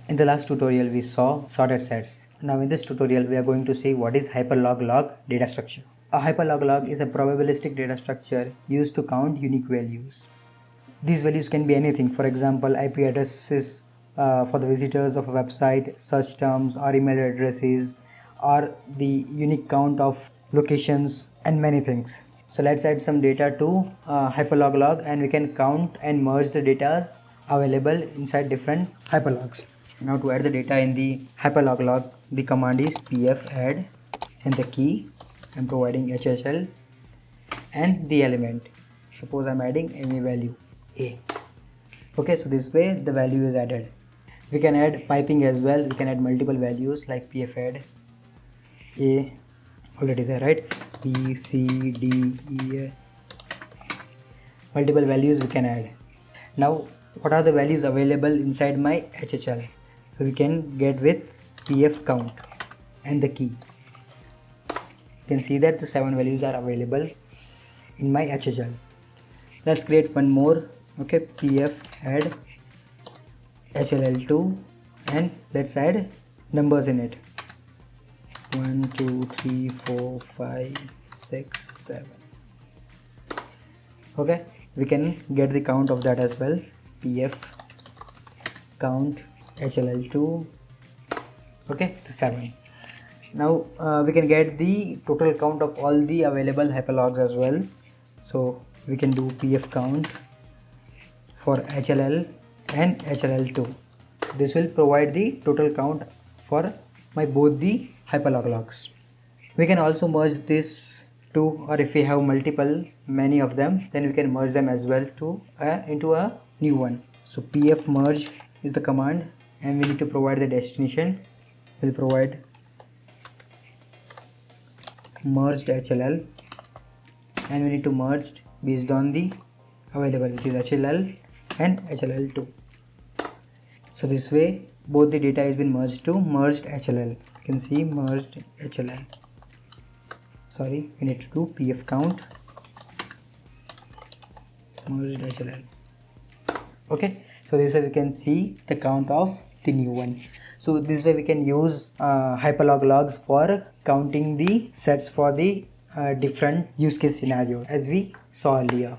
In the last tutorial we saw sorted sets. Now in this tutorial we are going to see what is HyperLogLog data structure. A HyperLogLog is a probabilistic data structure used to count unique values. These values can be anything, for example IP addresses for the visitors of a website, search terms or email addresses, or the unique count of locations and many things. So let's add some data to HyperLogLog and we can count and merge the data available inside different hyperlogs. Now to add the data in the HyperLogLog, the command is pf_add and the key. I'm providing HHL and the element. Suppose I'm adding any value A. Okay, so this way the value is added. We can add piping as well. We can add multiple values like pf_add A, already there, right? B, C, D, E, multiple values we can add. Now what are the values available inside my HHL? We can get with pf count and the key. You can see that the 7 values are available in my HHL. Let's create one more. Okay, pf_add HLL2 and let's add numbers in it. 1 2 3 4 5 6 7. Okay, we can get the count of that as well. Pf count HLL2. Okay, the 7. Now we can get the total count of all the available hyperlogs as well. So we can do pf count for HLL and HLL2. This will provide the total count for my both the hyperloglogs. We can also merge this two, or if we have many of them, then we can merge them as well to into a new one. So pf merge is the command and we need to provide the destination. We'll provide merged HLL and we need to merge based on the available, which is HLL and HLL2. So this way both the data has been merged to merged HLL. You can see merged HLL. Sorry, we need to do pf count merged HLL. Okay, so this way we can see the count of the new one. So this way we can use HyperLogLogs for counting the sets for the different use case scenarios as we saw earlier.